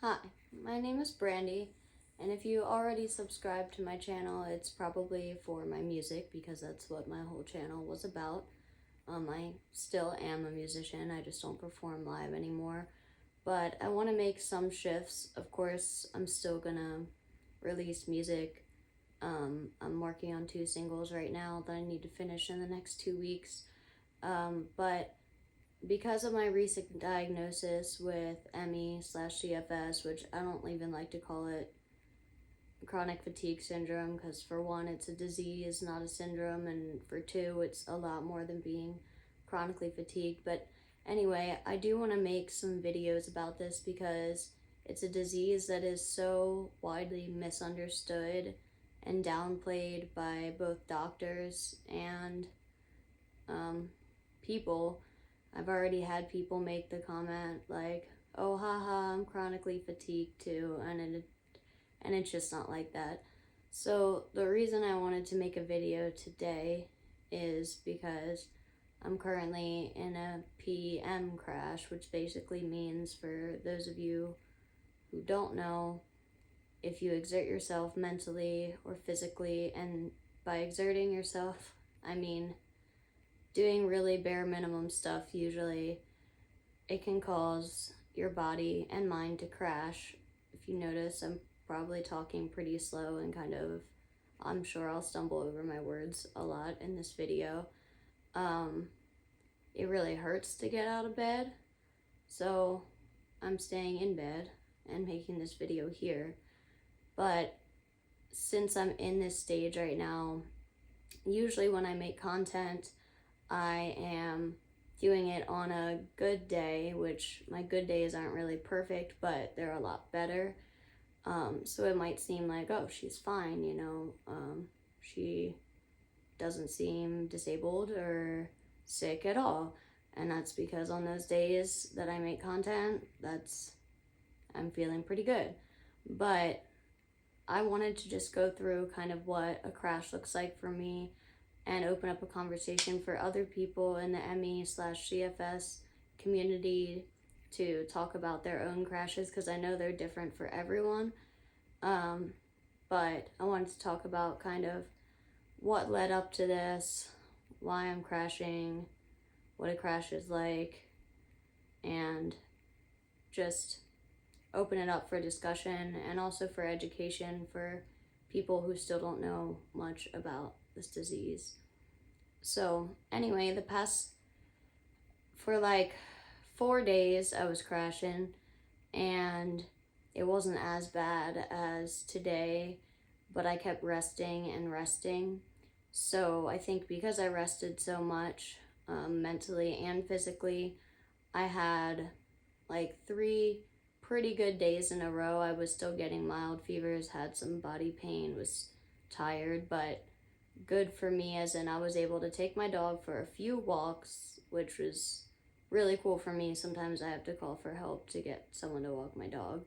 Hi, my name is Brandy, and if you already subscribed to my channel, it's probably for my music because that's what my whole channel was about. I still am a musician, I just don't perform live anymore. But I want to make some shifts. Of course, I'm still gonna release music. I'm working on 2 singles right now that I need to finish in the next 2 weeks. But because of my recent diagnosis with ME/CFS, which I don't even like to call it chronic fatigue syndrome, because for one, it's a disease, not a syndrome, and for two, it's a lot more than being chronically fatigued. But anyway, I do want to make some videos about this because it's a disease that is so widely misunderstood and downplayed by both doctors and people. I've already had people make the comment like, "Oh, haha, I'm chronically fatigued too," and it's just not like that. So the reason I wanted to make a video today is because I'm currently in a PEM crash, which basically means, for those of you who don't know, if you exert yourself mentally or physically, and by exerting yourself, I mean doing really bare minimum stuff usually, it can cause your body and mind to crash. If you notice, I'm probably talking pretty slow and I'm sure I'll stumble over my words a lot in this video. It really hurts to get out of bed, so I'm staying in bed and making this video here. But since I'm in this stage right now, usually when I make content, I am doing it on a good day, which my good days aren't really perfect, but they're a lot better. So it might seem like, oh, she's fine, she doesn't seem disabled or sick at all. And that's because on those days that I make content, I'm feeling pretty good. But I wanted to just go through kind of what a crash looks like for me and open up a conversation for other people in the ME/CFS community to talk about their own crashes, because I know they're different for everyone. But I wanted to talk about kind of what led up to this, why I'm crashing, what a crash is like, and just open it up for discussion and also for education for people who still don't know much about this disease. So anyway, for like 4 days I was crashing, and it wasn't as bad as today, but I kept resting and resting. So I think because I rested so much, mentally and physically, I had like 3 pretty good days in a row. I was still getting mild fevers, had some body pain, was tired, but good for me, as in I was able to take my dog for a few walks, which was really cool for me. Sometimes I have to call for help to get someone to walk my dog.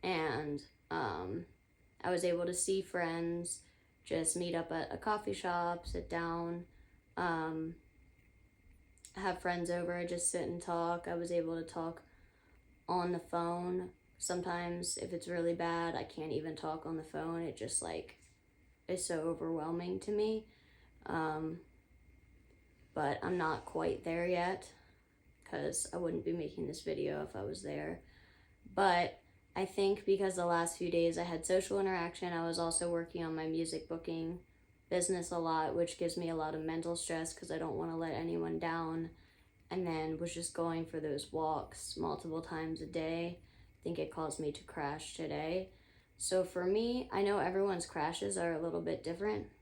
And I was able to see friends, just meet up at a coffee shop, sit down, have friends over, just sit and talk. I was able to talk on the phone. Sometimes if it's really bad, I can't even talk on the phone. It just is so overwhelming to me. But I'm not quite there yet, because I wouldn't be making this video if I was there. But I think because the last few days I had social interaction, I was also working on my music booking business a lot, which gives me a lot of mental stress because I don't want to let anyone down, and then was just going for those walks multiple times a day. I think it caused me to crash today. So for me, I know everyone's crashes are a little bit different.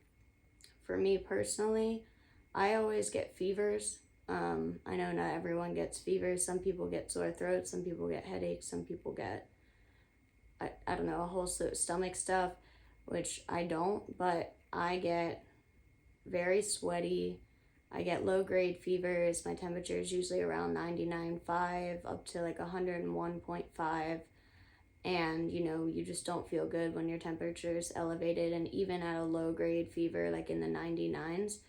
For me personally, I always get fevers. I know not everyone gets fevers. Some people get sore throats, some people get headaches, some people get, I don't know, a whole stomach stuff, which I don't, but I get very sweaty. I get low-grade fevers. My temperature is usually around 99.5 up to like 101.5. And you just don't feel good when your temperature is elevated. And even at a low-grade fever, like in the 99s,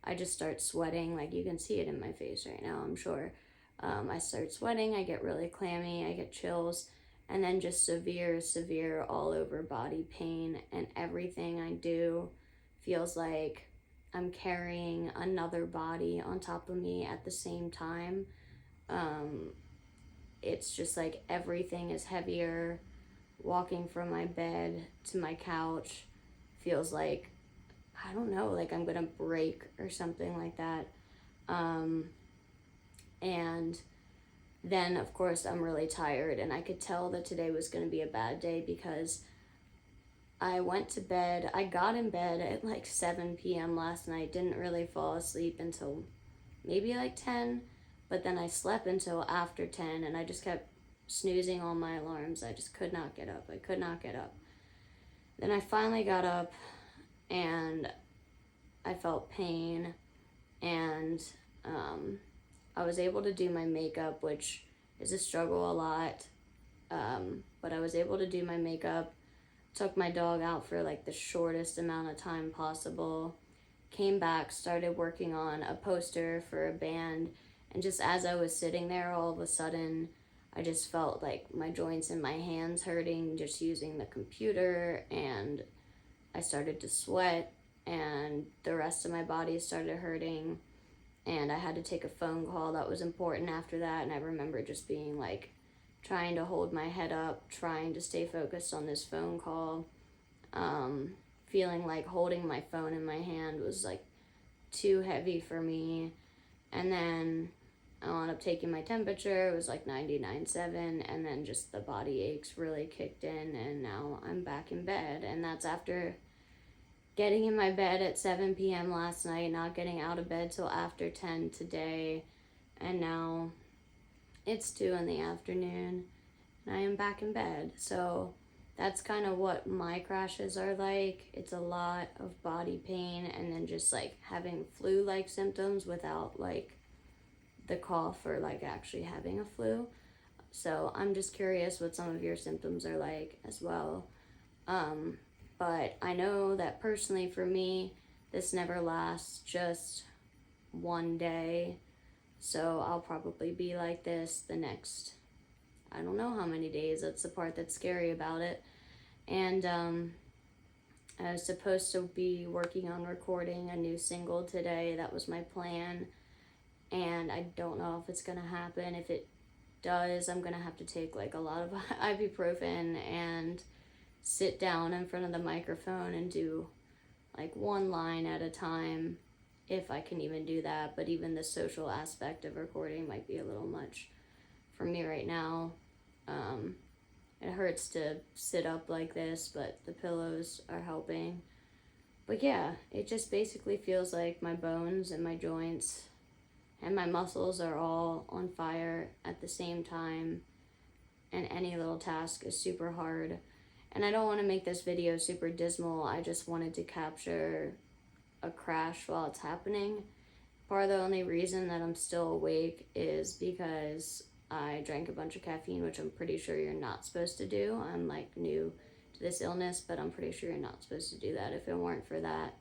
I just start sweating. Like, you can see it in my face right now, I'm sure. I start sweating, I get really clammy, I get chills. and then just severe all over body pain, and everything I do feels like I'm carrying another body on top of me at the same time. It's just like everything is heavier. Walking from my bed to my couch feels like, I don't know, like I'm gonna break or something like that. And then, of course, I'm really tired, and I could tell that today was gonna be a bad day because I went to bed. I got in bed at like 7 p.m. last night, didn't really fall asleep until maybe like 10, but then I slept until after 10, and I just kept snoozing all my alarms. I just could not get up. I could not get up. Then I finally got up, and I felt pain, and I was able to do my makeup, which is a struggle a lot, but I was able to do my makeup. Took my dog out for like the shortest amount of time possible, came back, started working on a poster for a band, and just as I was sitting there, all of a sudden I just felt like my joints and my hands hurting just using the computer, and I started to sweat, and the rest of my body started hurting, and I had to take a phone call that was important after that. And I remember just being like trying to hold my head up, trying to stay focused on this phone call, feeling like holding my phone in my hand was like too heavy for me. And then I wound up taking my temperature. It was like 99.7, and then just the body aches really kicked in, and now I'm back in bed. And that's after getting in my bed at 7 p.m. last night, not getting out of bed till after 10 today, and now it's 2 in the afternoon, and I am back in bed. So that's kind of what my crashes are like. It's a lot of body pain, and then just like having flu-like symptoms without like the cough or like actually having a flu. So I'm just curious what some of your symptoms are like as well. But I know that personally for me, this never lasts just one day. So I'll probably be like this the next, I don't know how many days. That's the part that's scary about it. And I was supposed to be working on recording a new single today. That was my plan. And I don't know if it's going to happen. If it does, I'm going to have to take like a lot of ibuprofen and sit down in front of the microphone and do like one line at a time, if I can even do that. But even the social aspect of recording might be a little much for me right now. It hurts to sit up like this, but the pillows are helping. But yeah, it just basically feels like my bones and my joints and my muscles are all on fire at the same time, and any little task is super hard. And I don't want to make this video super dismal. I just wanted to capture a crash while it's happening. Part of the only reason that I'm still awake is because I drank a bunch of caffeine, which I'm pretty sure you're not supposed to do. I'm like new to this illness, but I'm pretty sure you're not supposed to do that. If it weren't for that,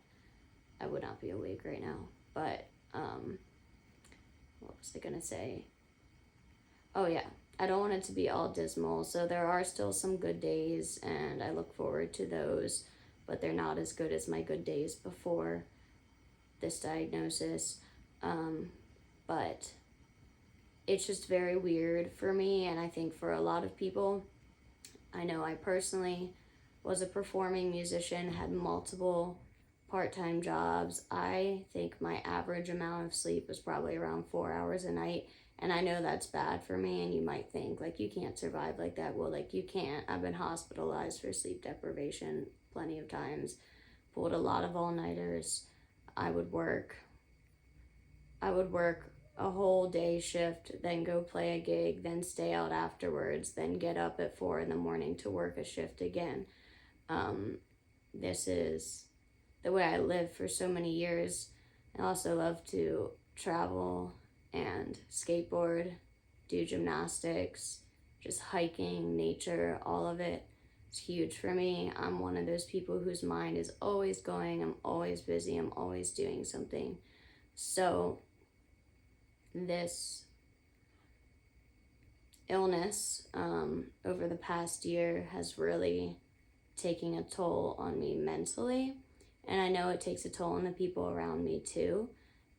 I would not be awake right now. But what was I gonna say? Oh yeah, I don't want it to be all dismal. So there are still some good days, and I look forward to those, but they're not as good as my good days before this diagnosis. But it's just very weird for me, and I think for a lot of people. I know I personally was a performing musician, had multiple part-time jobs. I think my average amount of sleep was probably around 4 hours a night, and I know that's bad for me. And you might think like, you can't survive like that. Well, like, you can't. I've been hospitalized for sleep deprivation plenty of times, pulled a lot of all-nighters. I would work a whole day shift, then go play a gig, then stay out afterwards, then get up at 4 in the morning to work a shift again. This is the way I lived for so many years. I also love to travel and skateboard, do gymnastics, just hiking, nature, all of it. It's huge for me. I'm one of those people whose mind is always going. I'm always busy. I'm always doing something. So this illness over the past year has really taken a toll on me mentally. And I know it takes a toll on the people around me too.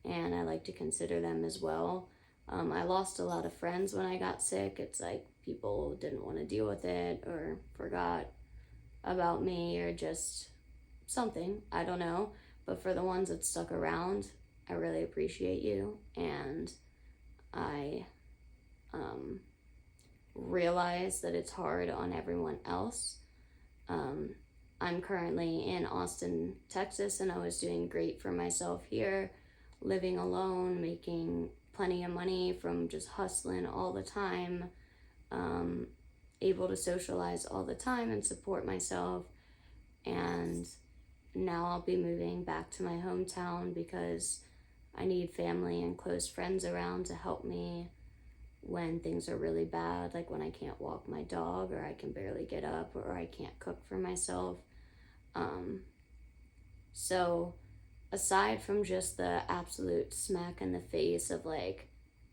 And I like to consider them as well. I lost a lot of friends when I got sick. It's like people didn't want to deal with it or forgot about me or just something. I don't know. But for the ones that stuck around, I really appreciate you. And I realize that it's hard on everyone else. I'm currently in Austin, Texas, and I was doing great for myself here, living alone, making plenty of money from just hustling all the time, able to socialize all the time and support myself. And now I'll be moving back to my hometown because I need family and close friends around to help me when things are really bad, like when I can't walk my dog or I can barely get up or I can't cook for myself. So aside from just the absolute smack in the face of like,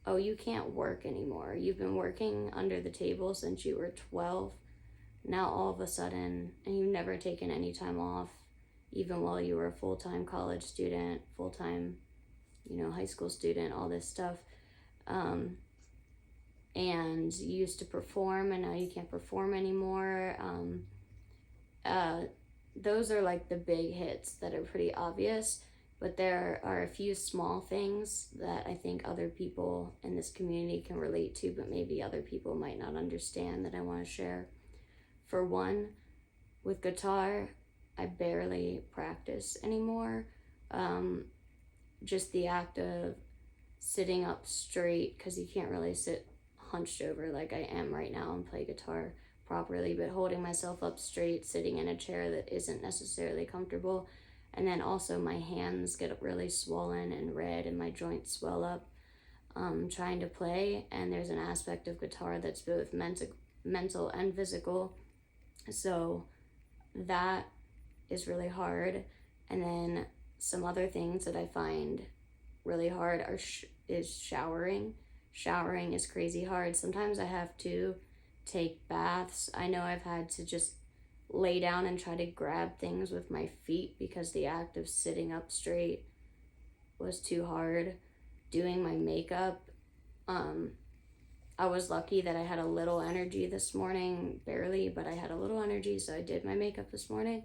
oh, you can't work anymore. You've been working under the table since you were 12. Now all of a sudden, and you've never taken any time off, even while you were a full-time college student, full-time, high school student, all this stuff. And you used to perform and now you can't perform anymore. Those are like the big hits that are pretty obvious, but there are a few small things that I think other people in this community can relate to, but maybe other people might not understand, that I want to share. For one, with guitar, I barely practice anymore. Just the act of sitting up straight, because you can't really sit hunched over like I am right now and play guitar properly, but holding myself up straight, sitting in a chair that isn't necessarily comfortable. And then also my hands get really swollen and red and my joints swell up trying to play. And there's an aspect of guitar that's both mental and physical. So that is really hard. And then some other things that I find really hard is showering. Showering is crazy hard. Sometimes I have to take baths. I know I've had to just lay down and try to grab things with my feet because the act of sitting up straight was too hard. Doing my makeup, I was lucky that I had a little energy this morning, barely, but I had a little energy, so I did my makeup this morning.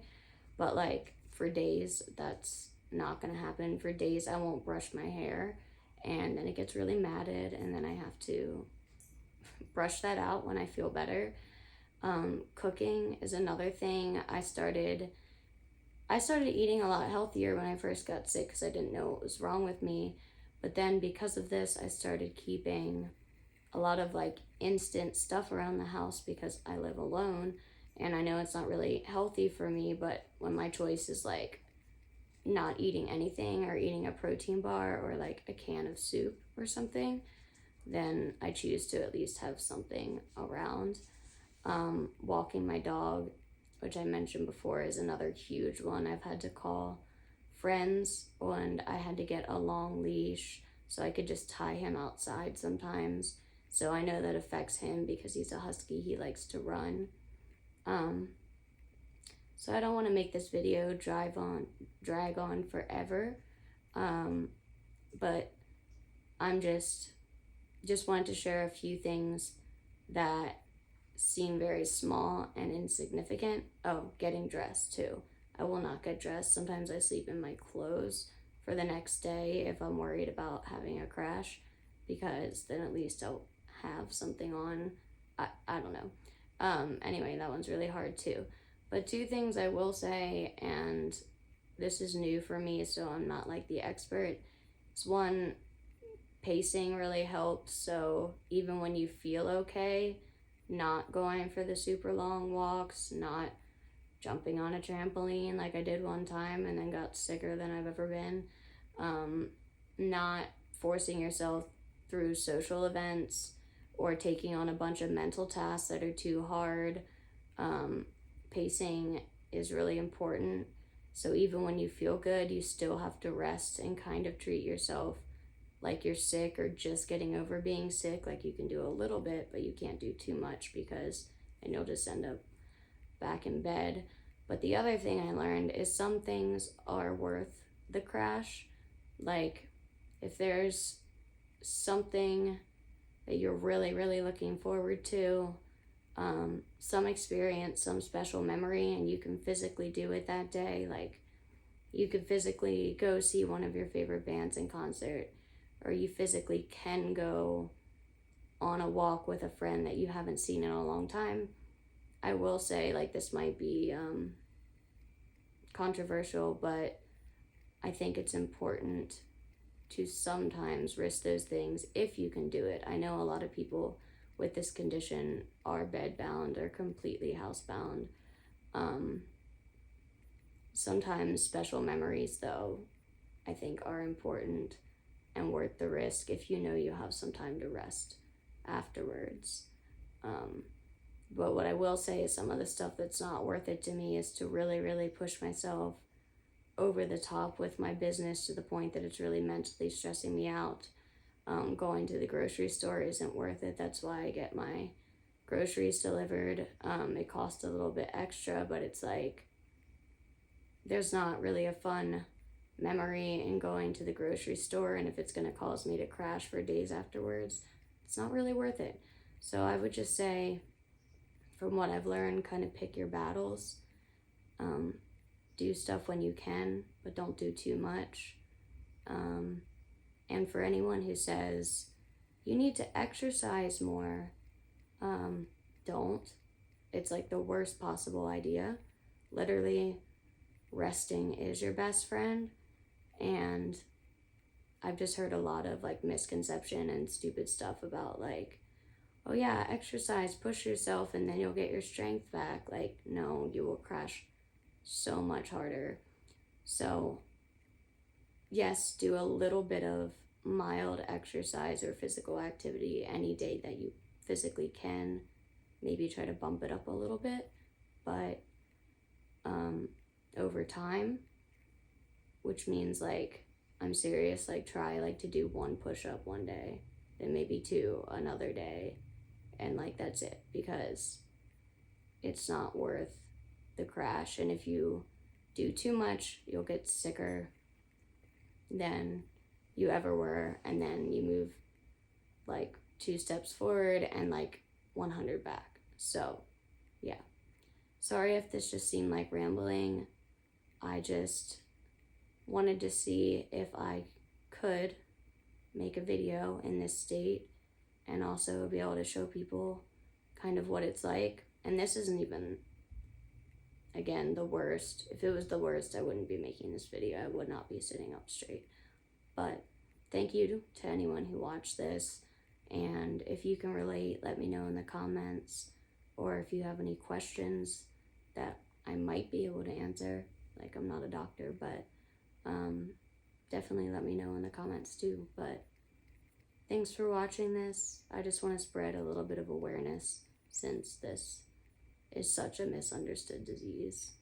But like for days, that's not gonna happen. For days, I won't brush my hair, and then it gets really matted, and then I have to brush that out when I feel better. Cooking is another thing. I started eating a lot healthier when I first got sick because I didn't know what was wrong with me. But then because of this, I started keeping a lot of like instant stuff around the house because I live alone. And I know it's not really healthy for me, but when my choice is like not eating anything or eating a protein bar or like a can of soup or something, then I choose to at least have something around. Walking my dog, which I mentioned before, is another huge one. I've had to call friends and I had to get a long leash so I could just tie him outside sometimes. So I know that affects him because he's a husky. He likes to run. So I don't want to make this video drag on forever. But I'm just wanted to share a few things that seem very small and insignificant. Oh, getting dressed too. I will not get dressed. Sometimes I sleep in my clothes for the next day if I'm worried about having a crash, because then at least I'll have something on. I don't know. Anyway, that one's really hard too. But two things I will say, and this is new for me, so I'm not like the expert. It's one, pacing really helps. So even when you feel okay, not going for the super long walks, not jumping on a trampoline like I did one time and then got sicker than I've ever been, not forcing yourself through social events or taking on a bunch of mental tasks that are too hard. Pacing is really important. So even when you feel good, you still have to rest and kind of treat yourself like you're sick or just getting over being sick. Like you can do a little bit, but you can't do too much because then you'll just end up back in bed. But the other thing I learned is some things are worth the crash. Like if there's something that you're really, really looking forward to, some experience, some special memory, and you can physically do it that day. Like you could physically go see one of your favorite bands in concert, or you physically can go on a walk with a friend that you haven't seen in a long time. I will say, like, this might be controversial, but I think it's important to sometimes risk those things if you can do it. I know a lot of people with this condition are bedbound or completely housebound. Sometimes special memories, though, I think are important and worth the risk if you know you have some time to rest afterwards. But what I will say is some of the stuff that's not worth it to me is to really, really push myself over the top with my business to the point that it's really mentally stressing me out. Going to the grocery store isn't worth it. That's why I get my groceries delivered. It costs a little bit extra, but it's like there's not really a fun memory in going to the grocery store, and if it's going to cause me to crash for days afterwards, it's not really worth it. So I would just say, from what I've learned, kind of pick your battles. Do stuff when you can, but don't do too much. And for anyone who says you need to exercise more, don't. It's like the worst possible idea. Literally, resting is your best friend. And I've just heard a lot of like misconception and stupid stuff about like, oh yeah, exercise, push yourself, and then you'll get your strength back. Like, no, you will crash so much harder. So yes, do a little bit of mild exercise or physical activity any day that you physically can. Maybe try to bump it up a little bit, but over time, which means like, I'm serious, like try like to do 1 push-up one day, then maybe 2 another day, and like that's it, because it's not worth the crash. And if you do too much, you'll get sicker than you ever were, and then you move like 2 steps forward and like 100 back. So yeah, sorry if this just seemed like rambling. I just wanted to see if I could make a video in this state and also be able to show people kind of what it's like. And this isn't even, again, the worst. If it was the worst, I wouldn't be making this video. I would not be sitting up straight. But thank you to anyone who watched this. And if you can relate, let me know in the comments. Or if you have any questions that I might be able to answer. Like, I'm not a doctor, but definitely let me know in the comments too. But thanks for watching this. I just want to spread a little bit of awareness since this is such a misunderstood disease.